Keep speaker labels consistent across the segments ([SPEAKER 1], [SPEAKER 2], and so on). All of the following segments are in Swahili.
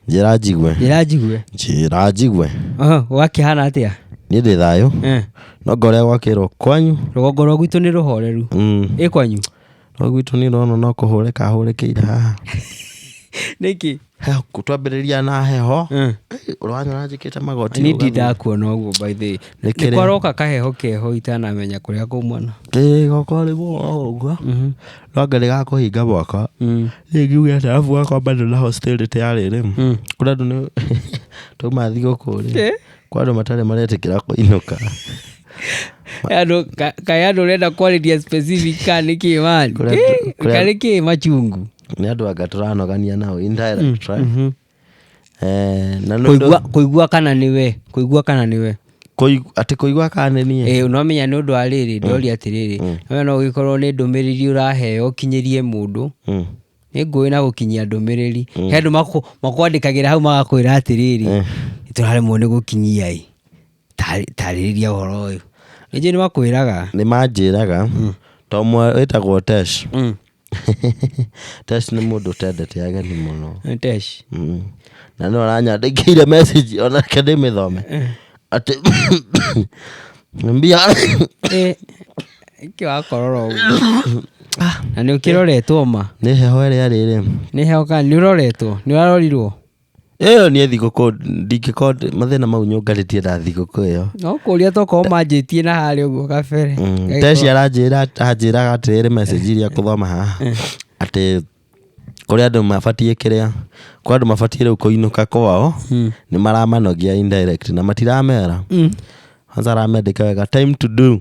[SPEAKER 1] njĩra njigwe
[SPEAKER 2] wakĩhana atĩa
[SPEAKER 1] nĩ ndĩ thayũ no ngorĩa gwakĩrwo kwanyu
[SPEAKER 2] rũgongo rwa gwitũ nĩ rũhoreru kwanyu
[SPEAKER 1] rwa gwitũ nĩ rono no kũhũrĩka hũrĩkĩire haha
[SPEAKER 2] nĩkĩ
[SPEAKER 1] twambĩrĩria na heho ũranyona njĩkĩte magoti
[SPEAKER 2] nĩ ndakuona ũguo by the way nĩ kwaroka kaheho keho itanamenya kũrĩa kumana
[SPEAKER 1] goko rĩ ũguo no ngari gakũhinga mwaka ngiuge atĩ arabu gakwa bado na hostility ya rĩrĩ kũrĩa andũ nĩ tuma thigũkũ rĩ kwa andũ matarĩ maretĩkĩra kũinũka
[SPEAKER 2] kaĩ andũ ũrenda kwarĩria specific nĩkĩ mani nĩkĩ machungu
[SPEAKER 1] nĩ andũ anga tũranogania nao indirect right
[SPEAKER 2] kũigua kana nĩwe
[SPEAKER 1] atĩ kũigua kana nĩ niĩ
[SPEAKER 2] ũnomenya nĩ ũndũ wa rĩrĩ ndoria atĩrĩrĩ no gĩkorwo nĩ ndũmĩrĩri ũraheo kinyĩrie mũndũ nĩ ngũĩ na gũkinyia ndũmĩrĩri he andũ makwandĩkagĩra hau magakwĩra atĩrĩrĩ tũraremwo nĩ gũkinyia tarĩrĩria ũhoro ũyũ nĩnjĩ nĩ makwĩraga
[SPEAKER 1] nĩ manjĩraga tomwe wĩtagwo Tesh Tesh nĩ mũndũ ũtendete ageni mũno
[SPEAKER 2] Tesh
[SPEAKER 1] na nĩ aranyandĩkĩire message onake ndĩmĩthome atĩ mbia
[SPEAKER 2] kĩ wakorora ũguo na nĩ ũkĩroretwo ma
[SPEAKER 1] nĩ heho ĩrĩa rĩrĩ
[SPEAKER 2] nĩ heho kana nĩ ũroretwo nĩ ũrarorirwo
[SPEAKER 1] ĩyo nĩ thigũkũ ndingĩkorwo mathĩna mau nyũngarĩtie na thigũkũ ĩyo
[SPEAKER 2] no kũria tokorwo manjĩtie na harĩa ũguo kabere
[SPEAKER 1] Tesh anjĩraga atĩrĩrĩ message iria kũthoma haha atĩ kũrĩa andũ mabatiĩ kĩrĩa kwa andũ mabatiĩ rĩu kũinũka kwao nĩ maramanogia indirect na matiramera hanza aramendĩka wega time to do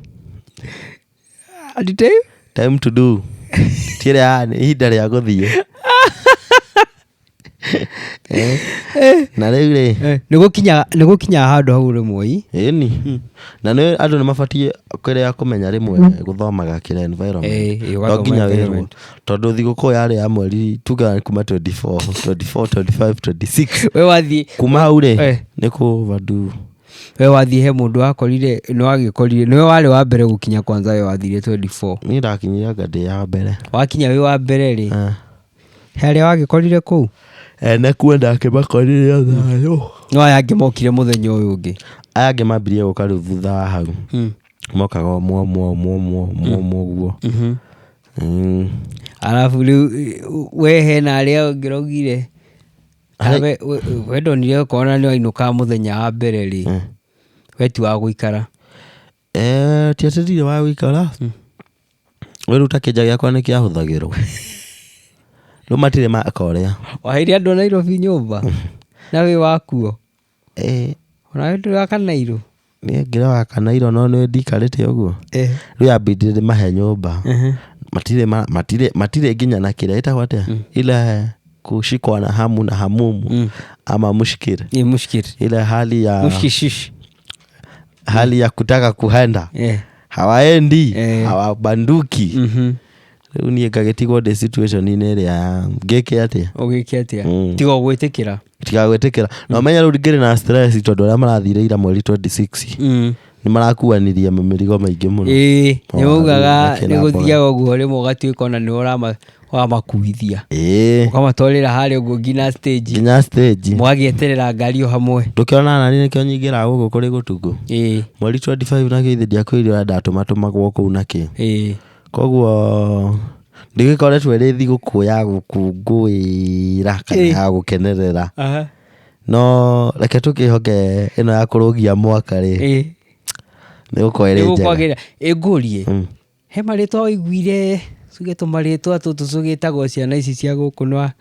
[SPEAKER 1] tiĩrĩa ihinda rĩa gũthiĩ na rĩu rĩ
[SPEAKER 2] nĩ gũkinya handũ hau rĩmwe
[SPEAKER 1] ĩni na nĩ andũ nĩ mabatiĩ kĩrĩa kũmenya rĩmwe gũthomaga kĩrĩa environment no nginya wĩrwo tondũ thigũkũ yarĩ ya mweri tuga kuma 24 25 26
[SPEAKER 2] we wathiĩ
[SPEAKER 1] kuma hau rĩ nĩ kũvandu
[SPEAKER 2] we wathiĩ he mũndũ wakorire nĩwe warĩ wa mbere gũkinya kwanza we wathire 24
[SPEAKER 1] niĩ ndakinyire ngandĩ ya mbere
[SPEAKER 2] wakinya wĩ wa mbere rĩ harĩa wagĩkorire kũu
[SPEAKER 1] ene kuenda akĩmakorire thayũ
[SPEAKER 2] no aya angĩ mokire mũthenya ũyũ ũngĩ
[SPEAKER 1] aya angĩ mambirie gũka rĩu thutha wa hau mokaga ũguo
[SPEAKER 2] arabu rĩu we hena arĩa ngĩrogire we ndonire ũkona nĩ wainũka mũthenya wa mbere rĩ we ti wa gũikara
[SPEAKER 1] ti atĩ ndirĩ wa gũikara we rĩu ta kĩnja gĩakwa nĩ kĩahũthagĩrwo rĩu matirĩ makorĩa
[SPEAKER 2] waheire andũ Nairobi nyũmba na wĩ wakuo ona ndũrĩ wa Kanairo
[SPEAKER 1] nĩ ngĩrĩ wa Kanairo no nĩ ndikarĩte ũguo rĩu yambindire ndĩmahe nyũmba matirĩ nginya na kĩrĩa ĩtagwo atĩa ile kushikwa na hamu na hamumu ama mushkil ile hali ya kutaka kuhenda hawaendi hawabanduki rĩu niĩ ngagĩtigwo ndĩ situation-inĩ ĩrĩa ngĩke atĩa
[SPEAKER 2] tiga gwĩtĩkĩra
[SPEAKER 1] na ũmenya rĩu ngĩrĩ na stress tondũ arĩa marathire ira mweri 26 nĩ marakuanirie mĩrigo maingĩ mũno
[SPEAKER 2] nĩ maugaga nĩ gũthiaga ũguo rĩmwe ũgatuĩka ona nĩ wamakuithia ũkamatwarĩra harĩa ũguo nginya stage mwagĩeterera ngari o hamwe
[SPEAKER 1] ndũkĩona nani nĩkĩo nyingĩra gũkũ kũrĩ gũtungũ mweri 25 nakĩo ithe ndiakwĩrire ndatũmatũmagwo kũu nakĩ koguo ndigĩkoretwo ĩrĩ thigũkũ ya gũkũngũĩra kana ya gũkenerera no reke tũkĩhoke ĩno ya kũrũgia mwaka rĩ nĩ gũkorwo ĩrĩ njega
[SPEAKER 2] ngũrie he marĩtwa ũiguire tuge tũmarĩtwa tũtũ tũgĩtagwo ciana ici cia gũkũ nwa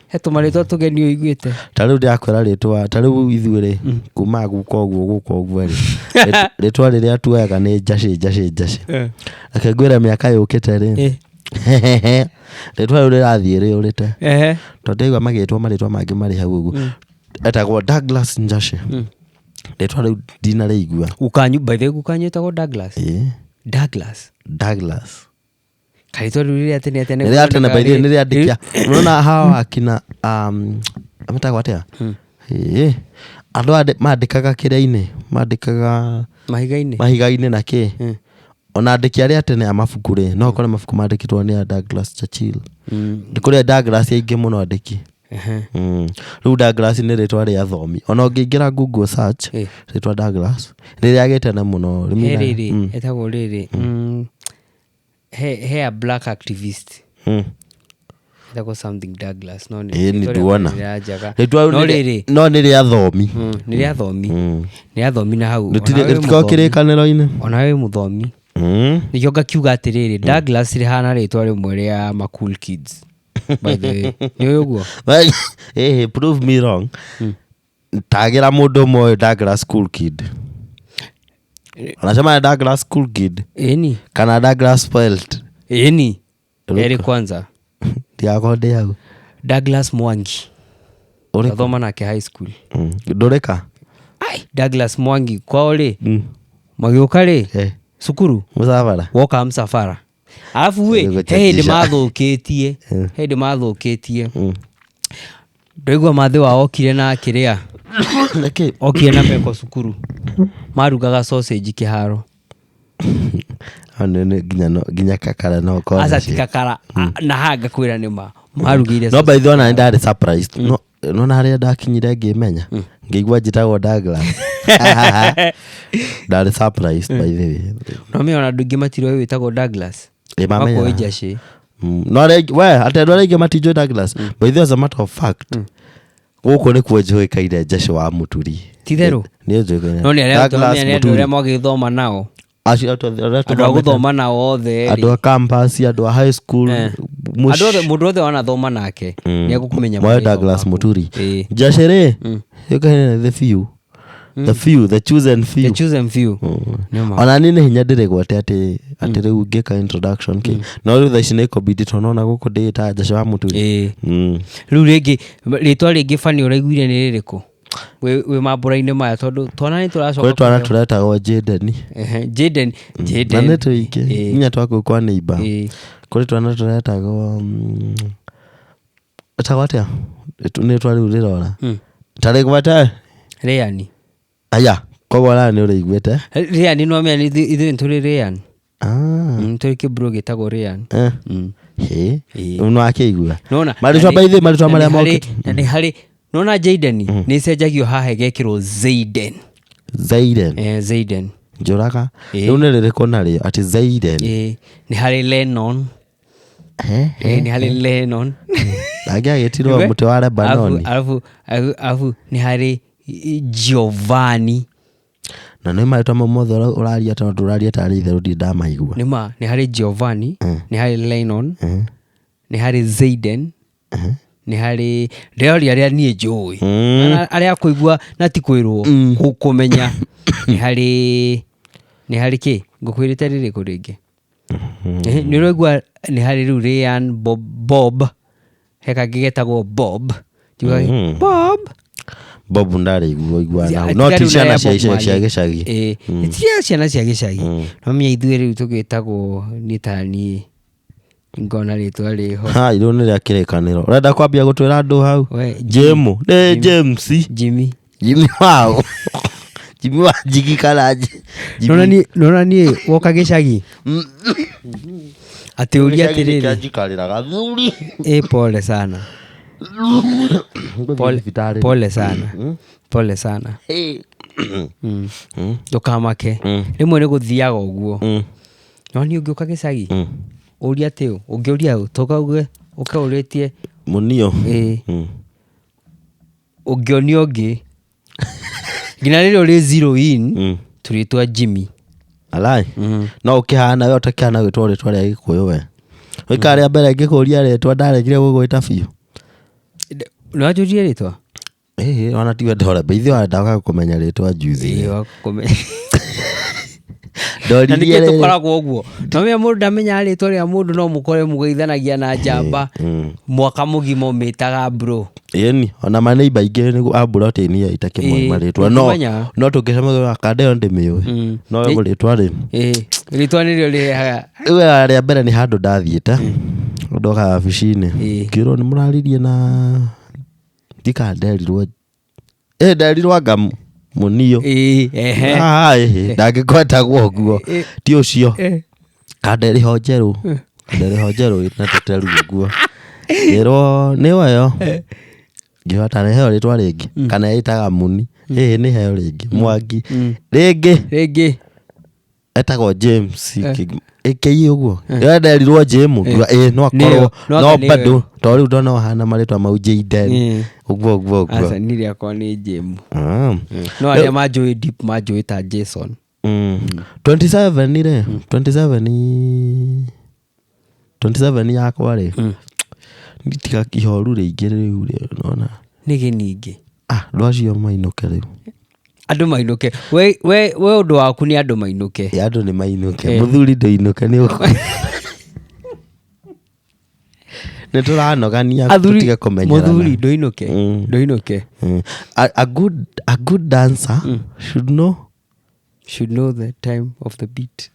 [SPEAKER 2] he tũmarĩtwa tũgeni ũiguĩte
[SPEAKER 1] ta rĩu ndĩrakwĩra rĩtwa ta rĩu ithuĩ rĩ kuma guka ũguo rĩ rĩtwa rĩrĩa tuoyaga nĩ njacĩ reke ngwĩre mĩaka yũkĩte rĩ rĩtwa rĩu rĩrathiĩ rĩũrĩte tondũ ndaigua magĩtwo marĩtwa mangĩ marĩ hau ũguo etagwo Douglas Njacĩ rĩtwa rĩu ndinarĩigua
[SPEAKER 2] gukanyu etagwo Douglas kaitwa rĩu rĩrĩa tene
[SPEAKER 1] baithĩ nĩ rĩandĩkia unaona hawa akina metagwo atĩa andũ mandĩkaga kĩrĩa-inĩ mandĩkaga mahiga-inĩ na kĩ ona andĩki arĩa tene a mabuku rĩ no ũkore mabuku mandĩkĩtwo nĩ Douglas Churchill ndĩ kũrĩa Douglas aingĩ mũno andĩki Rĩu Douglas nĩ rĩtwa rĩa athomi, ona ũngĩingĩra Google search rĩtwa Douglas rĩrĩagĩte na mũno
[SPEAKER 2] rĩrĩ etagwo rĩrĩ he a black activist etagwo something Douglas no
[SPEAKER 1] nĩ nduona no nĩ rĩa athomi
[SPEAKER 2] nĩ athomi na hau
[SPEAKER 1] rĩtiko kĩrĩkanĩro-inĩ
[SPEAKER 2] ona wĩ mũthomi nĩkĩo ngakiuga atĩrĩrĩ Douglas rĩhana rĩtwa rĩmwe rĩa ma cool kids by the way nĩ ũguo
[SPEAKER 1] prove me wrong tagira mũndũ ũmwe Douglas cool kid anasema Douglas cool kid kana Douglas spoiled
[SPEAKER 2] eri kwanza
[SPEAKER 1] tiakonde hau
[SPEAKER 2] Douglas Mwangi athoma nake high school
[SPEAKER 1] ndoreka
[SPEAKER 2] Douglas Mwangi kwao rĩ magĩũka rĩ cukuru
[SPEAKER 1] musafara
[SPEAKER 2] woka msafara alafu we hĩndĩ mathũkĩtie ndoigua mathĩ wao okire na kĩrĩa okire na meko cukuru marugaga sausage kĩharo
[SPEAKER 1] nginya kakara no kwa
[SPEAKER 2] asa tikakara na hanga kwĩra nĩma marugire
[SPEAKER 1] no by the way ndari surprised no na harĩa ndakinyire ngĩmenya ngĩigua njĩtagwo Douglas ndari surprised by the way
[SPEAKER 2] no me ona ndũngĩ matirwo wĩtagwo Douglas
[SPEAKER 1] mamenya
[SPEAKER 2] jashi
[SPEAKER 1] no atendwa rĩngĩ matinjwo Douglas by the way as a matter of fact gũkũ nĩ kuo njoĩkaire Jeshi wa Mũturi
[SPEAKER 2] titherũ
[SPEAKER 1] nĩ njoĩkaire
[SPEAKER 2] no nĩ arĩa magĩthoma nao andũ a gũthoma nao othe
[SPEAKER 1] andũ a campus andũ a high school
[SPEAKER 2] mũndũ othe wanathoma nake nĩ agũkũmenya
[SPEAKER 1] mwa Douglas Mũturi Jeshi rĩ yũkaine the chosen few ona nĩ hinya ndĩrĩgwate atĩ rĩu ngĩka introduction no rĩu thaa ici nĩ kobidi tonona gũkũ ndĩta Jeshi wa Mũturi
[SPEAKER 2] rĩu rĩngĩ rĩtwa rĩngĩ bani ũraiguire nĩ rĩrĩkũ wĩ mambũra-inĩ maya tondũ twana nĩ tũracoka
[SPEAKER 1] twana tũretagwo Jaden na nĩ tũingĩ nginya twakũ kwa neighbor kũrĩ twana tũretagwo etagwo atĩa nĩ twa rĩu rĩrora tarĩgwate
[SPEAKER 2] Ryan
[SPEAKER 1] aya koguo nĩ ũrĩiguĩte
[SPEAKER 2] Ryan no mea ithuĩ tũrĩ Ryan tũrĩ kĩburo gĩtagwo Ryan
[SPEAKER 1] no akĩigua
[SPEAKER 2] marĩtwa
[SPEAKER 1] marĩa mokĩte
[SPEAKER 2] na nĩ harĩ nona Jaden nĩ cenjagio haha gekĩrwo Zayden
[SPEAKER 1] njũraga rĩu nĩ rĩrĩkũ narĩo atĩ Zayden
[SPEAKER 2] nĩ harĩ Lennon nĩ harĩ Lennon
[SPEAKER 1] agĩagĩtirwo mũtĩ wa Lebanon
[SPEAKER 2] alafu nĩ harĩ Giovanni
[SPEAKER 1] na nĩ marĩtwa mothe ũraria tondũ tũraria tarĩ itherũ ndamaigua
[SPEAKER 2] nĩ harĩ Giovanni nĩ harĩ Lennon nĩ harĩ Zayden nĩ harĩ rĩoria rĩa niĩ njũĩ arĩa kũigua na ti kwĩrwo kũmenya nĩ harĩ kĩ ngũkwĩrĩte rĩrĩkũ rĩngĩ nĩ ũraigua nĩ harĩ rĩu Ryan Bob he kangĩ getagwo Bob
[SPEAKER 1] Bob ndarĩigua nao no ti ciana cia gĩcagi
[SPEAKER 2] ti ciana cia gĩcagi no menya ithuĩ rĩu tũgĩtagwo nĩ tani ngona rĩtwa rĩho
[SPEAKER 1] irũ nĩ rĩa kĩrĩkanĩro ũrenda kwambia gũtwĩra andũ hau Jimmy wao Jimmy wa Njigi Karanja
[SPEAKER 2] nona niĩ woka gĩcagi atĩ ũria atĩrĩrĩ pole sana pole sana ndũkamake rĩmwe nĩ gũthiaga ũguo no niĩ ũngĩũka gĩcagi ũria atĩ ũngĩũria tũkauge ũkaũrĩtie
[SPEAKER 1] mũnio
[SPEAKER 2] ũngĩonio ũngĩ nginya rĩrĩa ũrĩ zero in tũrĩtwa Jimmy
[SPEAKER 1] alai no ũkĩhana we ũtakĩhana gwĩtwo rĩtwa rĩa Gĩkũyũ we wĩka rĩa mbere ngĩkũria rĩtwa ndaregire gũgwĩta biũ
[SPEAKER 2] nĩwanjũrie rĩtwa
[SPEAKER 1] ona tiwe ndore ithuĩ warendaga kũmenya rĩtwa juzi
[SPEAKER 2] na nĩkĩo tũkoragwo ũguo no menya mũndũ ndamenya rĩtwa rĩa mũndũ no mũkore mũgeithanagia na njamba mwaka mũgima ũmĩtaga bro
[SPEAKER 1] ĩni ona maneiba ingĩ nĩguo amburotĩni ya itakĩmwe marĩtwa no tũkĩcemagĩra kandeo ndĩmĩũĩ no rĩtwa
[SPEAKER 2] rĩtwa nĩrĩo rĩrehaga
[SPEAKER 1] rĩu rĩa mbere nĩ handũ ndathiĩte ndoka wabici-inĩ ngĩrwo nĩ mũraririe na ndika nderirwo ngamu mũnio ndangĩkwetagwo ũguo ti ũcio kanderĩho njerũ na tũteru ũguo ĩrwo nĩ weyo ngĩhota rĩheo rĩtwa rĩngĩ kana ĩtaga Muni nĩ heo rĩngĩ Mwangi rĩngĩ etagwo James ĩkĩi ũguo nderirwo James no akorwo no bado to rĩu ndona ũhana marĩtwa mau Jayden ũguo
[SPEAKER 2] aca nĩ rĩakwa nĩ James no arĩa manjũĩ deep manjũĩ ta Jason
[SPEAKER 1] 27 yakwa rĩ nitiga ihoru rĩingĩ rĩu nona
[SPEAKER 2] nĩgĩ ningĩ
[SPEAKER 1] rwacio mainũke rĩu
[SPEAKER 2] andũ mainũke we ũndũ waku nĩ andũ mainũke
[SPEAKER 1] andũ nĩ mainũke mũthuri ndũinũke nĩ ũkũ nĩ tũranogania tutige kũmenyerana
[SPEAKER 2] mũthuri ndũinũke
[SPEAKER 1] a good dancer should know the time of the beat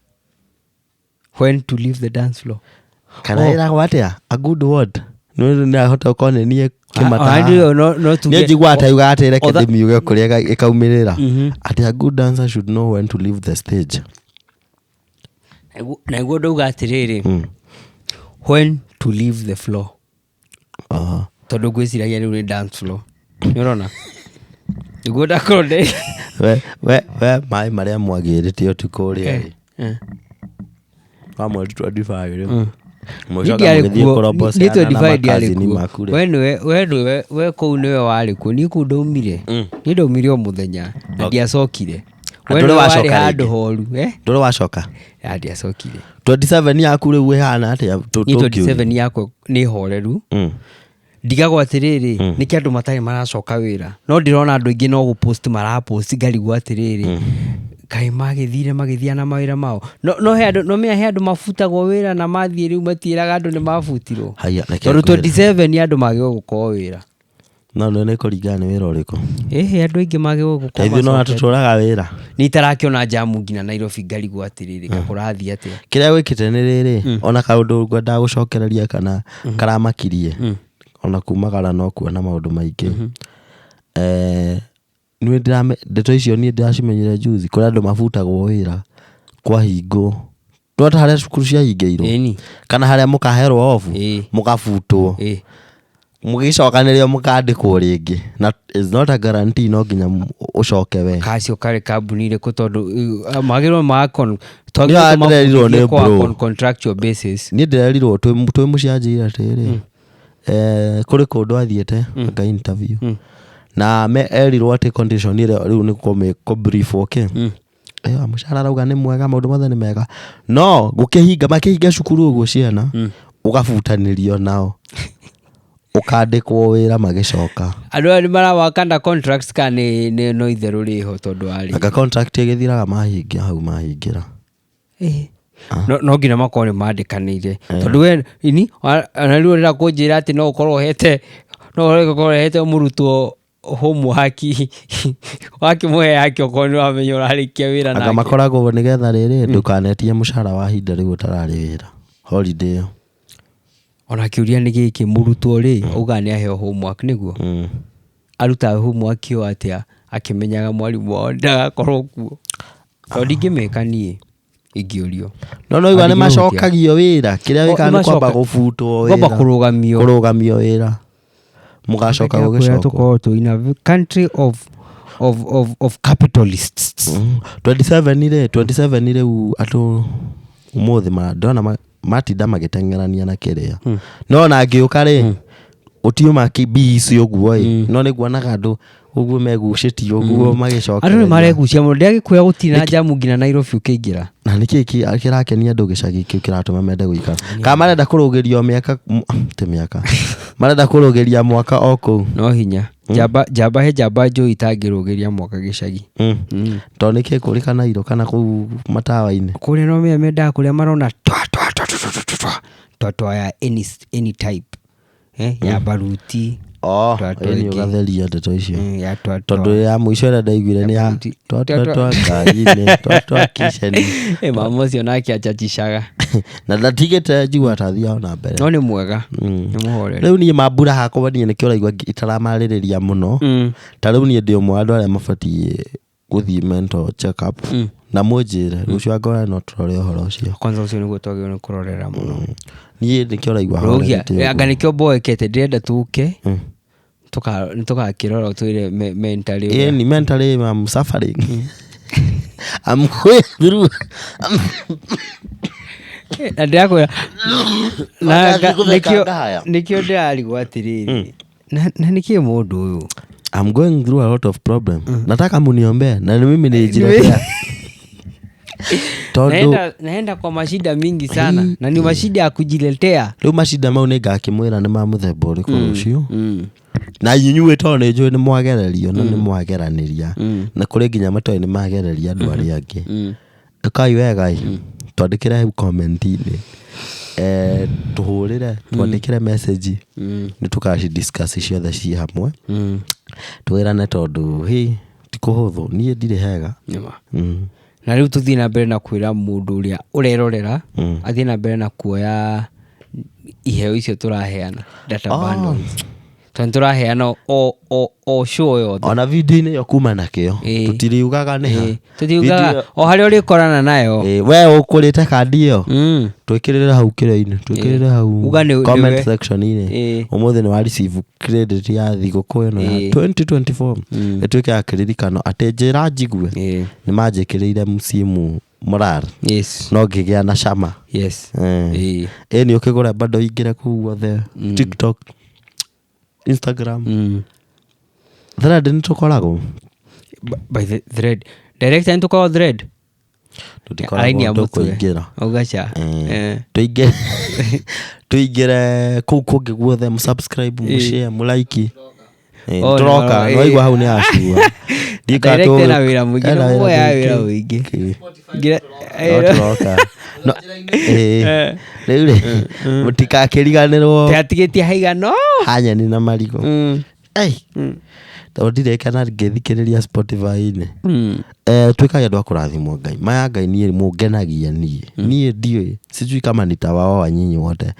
[SPEAKER 1] when to leave the dance floor kana ĩragwo atĩa a good word nĩ ahota ũkonenie nĩ njigua atauga atĩ reke ndĩmiuge kũrĩa ĩkaumĩrĩra atĩ a good dancer should know when to leave the stage
[SPEAKER 2] naiguo ndauga atĩrĩrĩ when to leave the floor tondũ ngwĩciragia rĩu nĩ dance floor nĩ ũrona nĩguo ndakorwo
[SPEAKER 1] we maĩ marĩa mwagĩrĩte ũtukũ ũrĩa wa mweri 25
[SPEAKER 2] we kũu nĩwe warĩ kuo niĩ kũu ndaumire niĩ ndaumire o mũthenya na ndiacokire warĩ handũ horu
[SPEAKER 1] ndũrĩ wacoka
[SPEAKER 2] ndiacokire
[SPEAKER 1] 27 yaku rĩu ĩhana atĩa
[SPEAKER 2] 27 yakwa nĩ horeru ndigagwo atĩrĩrĩ nĩkĩ andũ matarĩ maracoka wĩra no ndĩrona andũ aingĩ no gũpost marapost ngarigwo atĩrĩrĩ kaĩ magĩthiana mawĩra mao no he andũ mabutagwo wĩra na mathiĩ rĩu matiĩraga andũ nĩ mabutirwo tondũ 27 andũ magĩrĩirwo gũkorwo wĩra
[SPEAKER 1] no nĩ kũringana nĩ wĩra ũrĩkũ
[SPEAKER 2] andũ aingĩ magĩrĩirwo gũkorwo
[SPEAKER 1] ithuĩ no tũtũraga wĩra
[SPEAKER 2] nĩ itarakĩona jamu nginya Nairobi ngarigwo atĩrĩrĩ kakũrathiĩ atĩa
[SPEAKER 1] kĩrĩa gwĩkĩte nĩ rĩrĩ ona kaũndũ ngwendaga gũcokereria kana karamakirie ona kumagara no kuona maũndũ maingĩ ndeto icio niĩ ndĩracimenyire juzi kũrĩa andũ mabutagwo wĩra kwa hingo twata harĩa cukuru ciahingĩirwo kana harĩa mũkaherwo off mũkabutwo mũgĩcokanĩrĩo mũkandĩkwo rĩngĩ na is not a guarantee no nginya ũcoke we
[SPEAKER 2] kacio karĩ kambuni irĩkũ tondũ magĩrĩirwo contractual basis
[SPEAKER 1] niĩ ndĩrerirwo twĩ mũcianjĩire atĩrĩ kũrĩ kũndũ athiĩte anga interview na erirwo atĩ condition ĩrĩa rĩu nĩ kũbrief mũcara arauga nĩ mwega maũndũ mothe nĩ mega no makĩhinga cukuru ũguo ciana ũgabutanĩrio nao ũkandĩkwo wĩra magĩcoka
[SPEAKER 2] andũ aya nĩ marawakanda contracts ka nĩ no itherũ rĩho tondũ arĩ
[SPEAKER 1] anga contract ĩgĩthiraga mahingia hau mahingĩra
[SPEAKER 2] no nginya makorwo nĩ mandĩkanĩire tondũ we ona rĩu rĩra kũnjĩra atĩ no ũkorwo hete mũrutwo homework wakĩmũhe yake okorwo nĩ wamenya ũrarĩkia wĩra nake
[SPEAKER 1] makoragwo nĩgetha rĩrĩ ndũkanetie mũcara wa hinda rĩu ũtararĩ wĩra holiday
[SPEAKER 2] ona kĩũria nĩ gĩkĩ mũrutwo rĩ auga nĩ aheo homework nĩguo arutaga homework ĩyo atĩa akĩmenyaga mwarimũ wao ndagakorwo kuo tondũ ndingĩmĩka niĩ ingĩũrio
[SPEAKER 1] no igua nĩ macokagio wĩra kĩrĩa wĩkaga nĩ kwamba gũbutwo wĩra
[SPEAKER 2] kwamba
[SPEAKER 1] kũrũgamio wĩra mũgacoka gũgĩcoka
[SPEAKER 2] tukorwo tũ in a country of capitalists
[SPEAKER 1] 27 rĩu atũ ũmũthĩ ndona matinda magĩteng'erania na kĩrĩa no na ngĩũka rĩ ũtiuma kibisi ũguo no nĩ guonaga andũ ũguo megucĩtio ũguo magĩcoka
[SPEAKER 2] andũ nĩ maregucia mũno ndĩagĩkwĩra gũtina jamu nginya Nairobi ũkĩingĩra
[SPEAKER 1] na nĩkĩ kĩrakenia andũ gĩcagi kĩu kĩratũma mende gũikara kana marenda kũrũgĩrio mĩaka marenda kũrũgĩria mwaka o kũu
[SPEAKER 2] no hinya njamba njũĩ itangĩrũgĩria mwaka gĩcagi
[SPEAKER 1] tondũ nĩkĩ kũrĩ Nairo kana kũu matawa-inĩ
[SPEAKER 2] kũrĩa no mendaga kũrĩa marona twa ya any type ya baruti
[SPEAKER 1] ũgatheria ndeto icio tondũ ya mũico ĩrĩa ndaiguire nĩ ya twa kiceni
[SPEAKER 2] mama ũcio nake achachicaga
[SPEAKER 1] na ndatigĩte njigua tathiao na mbere
[SPEAKER 2] no nĩ mwega nĩ mũhoreri
[SPEAKER 1] rĩu niĩ mambura hakwa niĩ nĩkĩo ũraigua itaramarĩrĩria mũno ta rĩu niĩ ndĩ ũmwe andũ arĩa mabatiĩ gũthiĩ mental check up na mũnjĩre rũciũ angora no tũrore ũhoro ũcio
[SPEAKER 2] kwanza ũcio nĩguo twagĩrĩirwo nĩ kũrorera mũno
[SPEAKER 1] niĩ nĩkĩo ũraigua
[SPEAKER 2] anga nĩkĩo mboekete ndĩrenda tũke Nitugakirora twire mentally.
[SPEAKER 1] Ni mentally I'm suffering. I'm going through.
[SPEAKER 2] Na ndirakwira nikio ndirarigwo atiriri na nikio mundu uyu
[SPEAKER 1] I'm going through a lot of problem. Nataka muniombe na mimi nijiletea.
[SPEAKER 2] Naenda kwa mashida mingi sana na ni mashida ya kujiletea.
[SPEAKER 1] Leo mashida mau nigakimwira ni ma muthemba uriku rucio. Na inyuĩ to nĩ njũĩ nĩ mwagererio na nĩ mwageraniria na kũrĩ nginya matoĩ nĩ magereria andũ arĩa angĩ. Kai wega twandĩkĩre comment-inĩ tuhũrĩre twandĩkĩre message nĩ tukaci discuss ciothe ciĩ hamwe twĩrane tondũ ti kũhũthũ niĩ ndirĩ hega.
[SPEAKER 2] Na rĩu tũthiĩ na mbere na kwĩra mũndũ ũrĩa ũrerorera athiĩ na mbere na kuoya iheo icio tũraheana data bundles. Tũraheana o show yothe
[SPEAKER 1] ona video-inĩ yo kuma nakĩo tũtiriugaga nĩ ha
[SPEAKER 2] tũtiugaga o harĩa ũrĩkorana nayo
[SPEAKER 1] we ũkũrĩte kandi ĩyo twĩkĩrĩre hau kĩrĩa-inĩ twĩkĩrĩre hau comment section-inĩ ũmũthĩ nĩ wa receive credit ya thigũkũ ĩno ya 2024 ĩtuĩke ya kĩririkano atĩ njĩra njigue nĩ manjĩkĩrĩire msimu moral no ngĩgĩa na cama nĩ ũkĩgũra bado ingĩre kũu guothe TikTok Instagram thread nĩ tũkoragwo
[SPEAKER 2] by the thread direct and tukoragwo thread
[SPEAKER 1] tũtikoragwo kũingĩra
[SPEAKER 2] ugacha
[SPEAKER 1] tuingĩre kũu kũngĩ guothe mũsubscribe mũshare mũlike tũroka waigua hau nĩ acua
[SPEAKER 2] direct na wĩra mũingĩ no moya wĩra mũingĩ
[SPEAKER 1] tũroka rĩu mũtikakĩriganĩrwo
[SPEAKER 2] teatigĩtie haigano
[SPEAKER 1] hanyeni na marigũ tondũ ndirekana ngĩthikĩrĩria Spotify-inĩ twĩkage andũ a kũrathimwo Ngai maya Ngai niĩ mũngenagia niĩ ndiũĩ sijui kama nitawao wanyinyi wote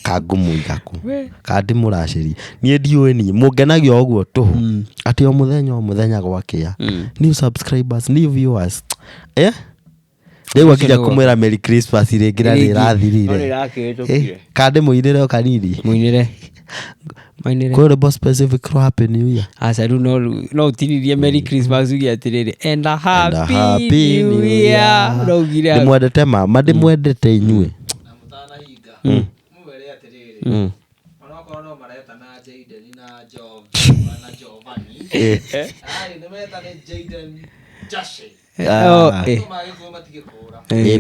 [SPEAKER 1] kangũmũigaku kandi mũracĩri niĩ ndiũĩ niĩ mũngenagia ũguo tũhũ atĩ o mũthenya gwakĩa new subscribers new viewers rĩu akinya kũmwĩra Merry Christmas rĩngĩ na nĩrathirire kandi mũinĩre o kanini
[SPEAKER 2] mũinĩre
[SPEAKER 1] kwĩrĩ bo specific ro happy new year
[SPEAKER 2] asa no utinirie Merry Christmas ugia atiriri and a happy new year rogire
[SPEAKER 1] ndimwendete mama ndimwendete inyuĩ
[SPEAKER 3] na mutana hinga mubere atiriri onokorwo no mareta na Jaden na Giovanni nimeta ni Jaden Jashe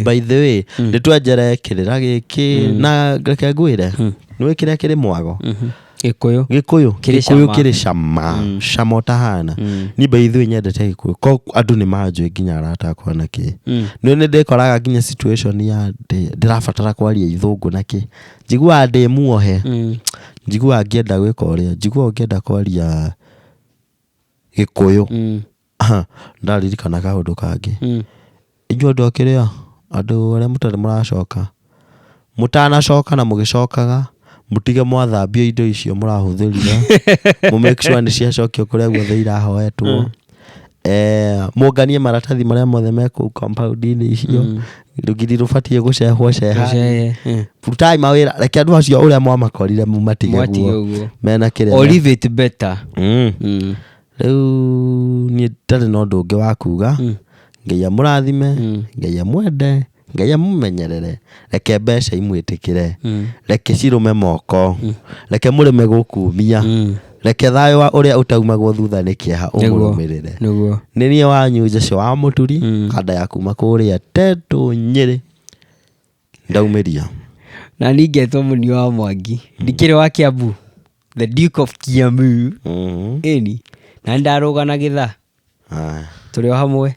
[SPEAKER 1] by the way nĩtwenjere kĩrĩra gĩkĩ na reke ngwĩre nĩwe kĩrĩa kĩrĩ mwago gĩkũyũ kĩrĩ cama ũtahana ni by the way nyendete gĩkũyũ ko andũ nĩ manjũĩ nginya arata akwa nakĩ nĩ ndĩkoraga nginya situation ya ndĩrabatara kwaria ithũngũ nakĩ njiguaga ndĩ muohe njiguaga ngĩenda gwĩka ũrĩa njiguaga ngĩenda kwaria gĩkũyũ ndaririkana kaũndũ kangĩ inyuĩ andũ akĩrĩa andũ arĩa mũtarĩ mũracoka mũtanacoka na mũgĩcokaga mũtige mwathambio indo icio mũrahũthĩrire mũ make sure nĩ ciacokio kũrĩa guothe irahoetwo mũnganie maratathi marĩa mothe me kũu compound-inĩ icio rũgiri rũbatiĩ gũcehwo futai mawĩra reke andũ acio ũrĩa mwamakorire matige guo mena kĩrĩa
[SPEAKER 2] or leave it better
[SPEAKER 1] rĩu niĩ ndarĩ na ũndũ ũngĩ wa kuga Ngai amũrathime Ngai amwende Ngai amũmenyerere reke mbeca imwĩtĩkĩre reke cirũme moko reke mũrĩme gũkumia reke thayũ wa ũrĩa ũtaumagwo thutha nĩ kĩeha ũmũrũmĩrĩre nĩ niĩ wanyu Jesũ wa mũturi kanda ya kuma kũrĩa Tetũ Nyĩrĩ ndaumĩria
[SPEAKER 2] na ningetwo mũni wa Mwangi ndikĩrĩ wa Kiambu the Duke of Kiambu ĩni na ndarũgana gĩtha tũrĩ o hamwe